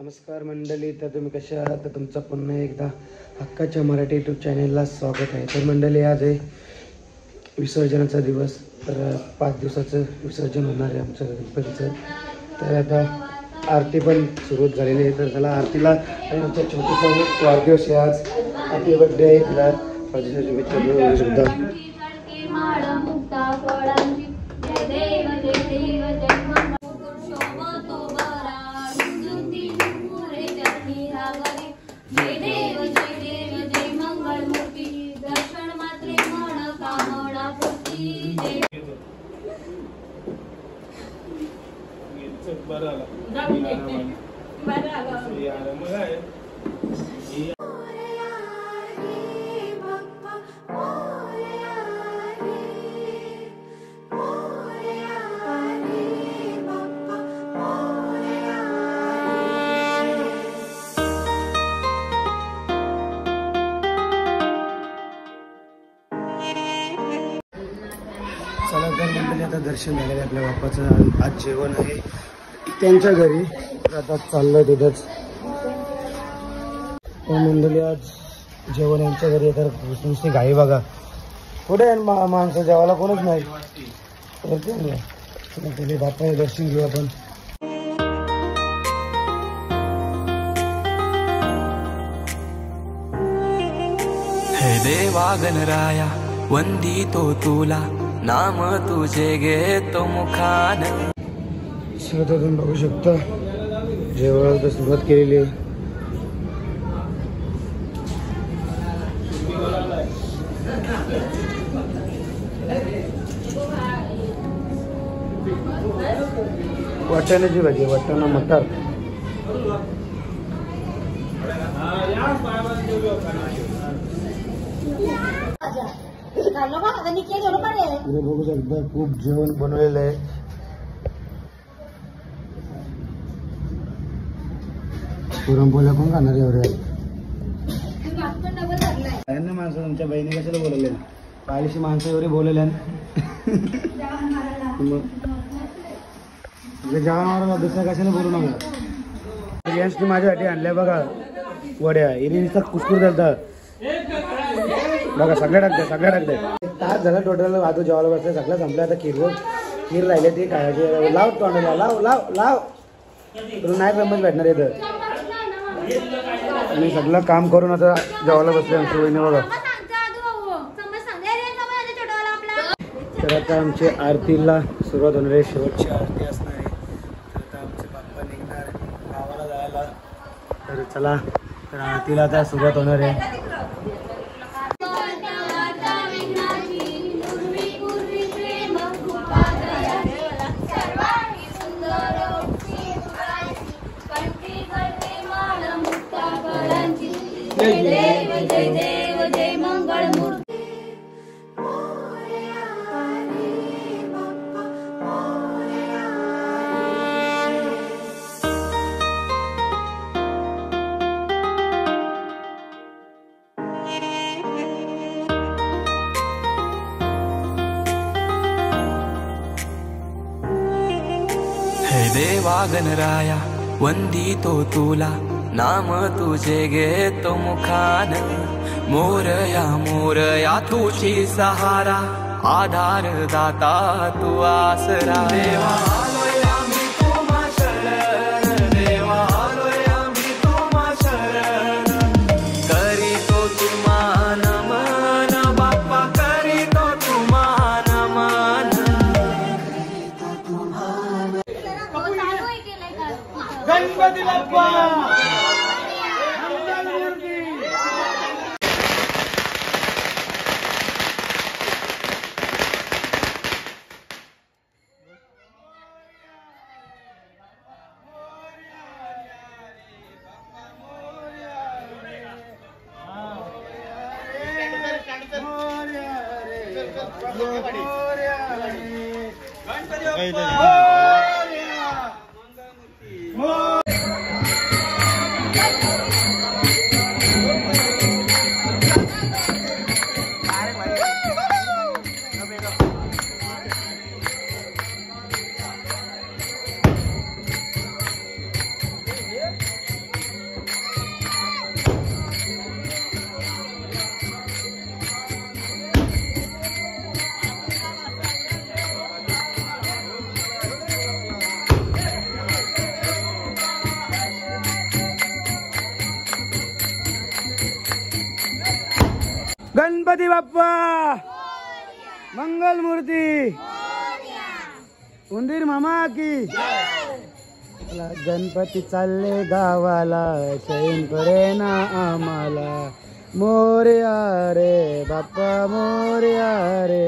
नमस्कार मंडळी, तर तुम्ही कशा आहात? तर तुमचं पुन्हा एकदा हक्काच्या मराठी यूट्यूब चॅनेलला स्वागत आहे. तर मंडळी, आज आहे विसर्जनाचा दिवस. तर 5 दिवसाचं विसर्जन होणार आहे आमचं गणपतीचं. तर आता आरती पण सुरुवात झालेली आहे. तर चला आरतीला आणि आमच्या छोटीचा वाढदिवस आहे आज. हॅपी बर्थडे आहे तिला. माझ्या शुभेच्छा सुद्धा. चला तर मंडळी, आता दर्शन झालेलं आहे आपल्या बाप्पाचं. आज जेवण आहे त्यांच्या घरी. आता चाललंय तिथंच. तर मंडळी, आज जेवण यांच्या घरी. तर नुसती घाई बघा, कुठे आहे माणसं जेवायला कोणच नाही. तर बाप्पाचं दर्शन घेऊ आपण. हे देवा गणराया वंदितो तुला, नाम तुझे घेतो मुखान. तुम्ही बघू शकता जेवणाला तर सुरुवात केलेली आहे. वाटाण्याची भाजी, वाटाणा मटार. बघू शकता खूप जेवण बनवलेलं आहे. पुरणपोळ्या कोण खाणार एवढ्या? ना माणसं तुमच्या बहिणी कशाला बोलवल्या? पाहिलीशी माणसं एवढी बोलवल्या मग जेवण मारा, दुसऱ्या कशाला बोलू नका. यांनी माझ्यासाठी आणल्या बघा वड्या. इरीचा कुसकुर द्याल बघा. सगळ्या टाकते. तास झाला टोटल वाजू जेवायला बसले. सगळं संपलं. आता खीर राहिले ते खायचे. लाव तोंडाला, लाव नाही पेमेंट भेटणार इथं. मी सगळं काम करून आता जेवायला बसले आमच्या बहिणी बघा. तर आता आमची आरतीला सुरुवात होणार आहे. शेवटची आरती असणार आहे. तर आता आमचे बाप्पा निघणार गावाला जायला. तर चला, तर आरतीला आता सुरुवात होणार आहे. जय देव जय मंगळ मूर्ती. हे देवा गणराया वंदितो तुला, नाम तुझे घेतो मुखान. मोरया तुझी सहारा, आधार दाता तू आसरा. देवा आलोय आम्ही तुम्हा शरण, देवा आलोय आम्ही तुम्हा शरण. करीतो तुम्हा नमन, बाप्पा करीतो तुम्हा नमन. गणपती बाप्पा. गणपती बाप्पा मंगल मूर्ती उंदीर मामा की गणपती चालले गावाला चैन पडे ना आम्हाला मोरया रे बाप्पा मोरया रे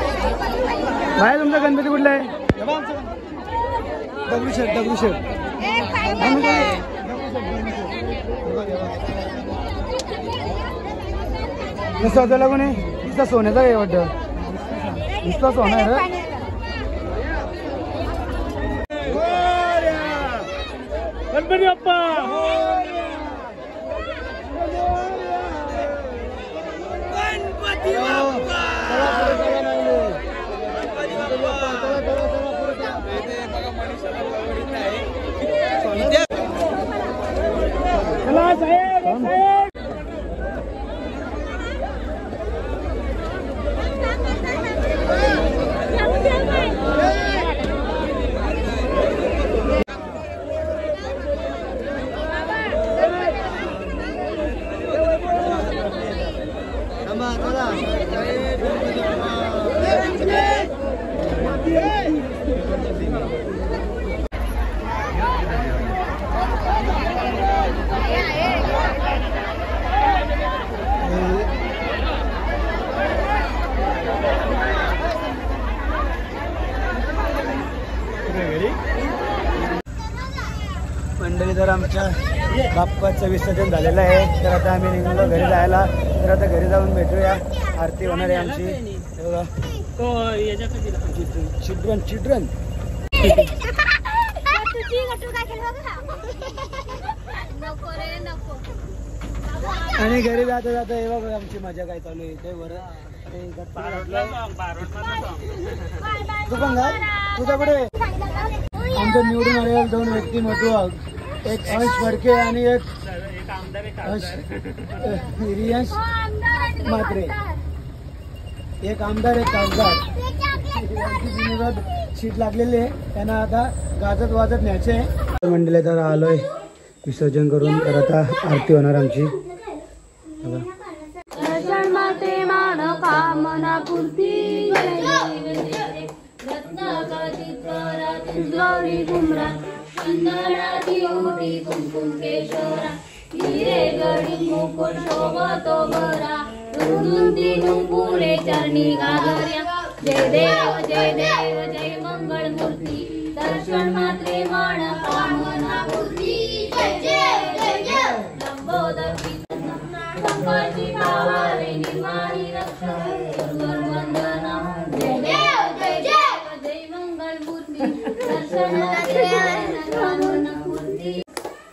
भाई तुमचा गणपती कुठला आहे? दगडूशेठ स्वतःला कोणी नुसता सोन्याचा काय वाटतं नुसता सोना आहे रे. गणपती बाप्पा मंडळी तर आमच्या बाप्पाचं विसर्जन झालेलं आहे. तर आता आम्ही निघालो घरी जायला. तर आता घरी जाऊन भेटूया. आरती होणार आहे आमची. चिल्ड्रन आणि घरी जाता जाता हे बघा आमची मजा काय चालू आहे ते वर. तू पण घाल तुझा कुठे आमचं निवडून आलेल्या दोन व्यक्तिमत्व एक अंश फडके आणि एक रियांश म्हात्रे. एक आमदार एक खासदार सीट लागलेली आहे. त्यांना आता गाजत वाजत न्यायचे मंडळी. तर आलोय विसर्जन करून. तर आता आरती होणार आमची. कामना पूर्ती गौरी कुमरा चंदनाची ओटी कुमकुम केशोरा हिरे गडी मुकुट शोभतो बरा रुंदी नुपुरे चरणी गागर्या जय देव जय मंगळ मूर्ती दर्शन मात्रे मान कामना पूर्ती जय जय लंबोदरी संकल्पी भावारे निर्माणी रक्षक वंदना जय जय मंगळ मूर्ती दर्शन मात्रे मान कामना पूर्ती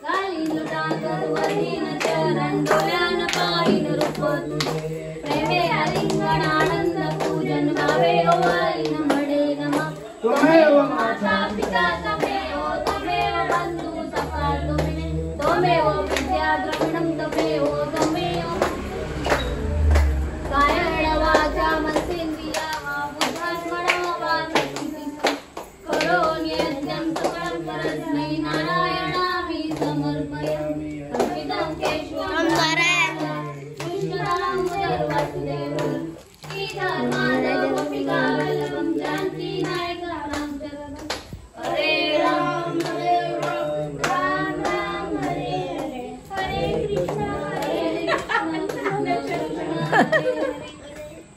गाली लुटाकर वहीन चरण डोळ्यान पाहिन रूप तुझे प्रेमे आलिंगन आनंद पूजन भावे ओवाळीन मडे नमा त्वमेव माता पिता तमेव तमेव बंधू सखा त्वमेव विद्या द्रविणं तमेव तमेव कायेन वाचा मनसेन्द्रिया वा बुद्धात्मना वा करोमि यज्ञं सकलं परस्मै नारायणामि समर्पयामि अर्पितं केशवं कृष्णं वासुदेवं श्रीधर्मानं गोपिका वल्लभं जानकी नायकं जगत् हरे राम राम राम हरे हरे कृष्ण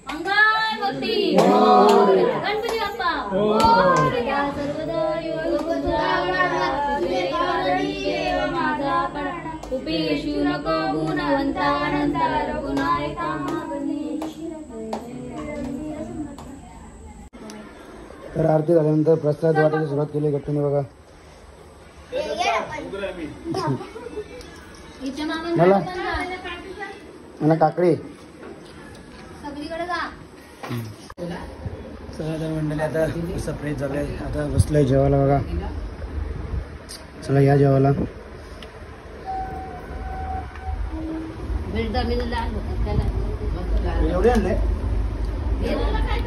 मंगलमूर्ती गणपती बाप्पा मोरया सर्वदा माझा पण उपेशू नको गुणवंता अनंता रघुनायका तर आरती झाल्यानंतर प्रसाद वाटायला सुरुवात केली गट्टूने बघा. मला काकडी सगळीकडे जा. चला मंडळी आता असं फ्रेश झालंय, आता बसलोय जेवायला बघा. चला या जेवायला. मिळता एवढे आणले काय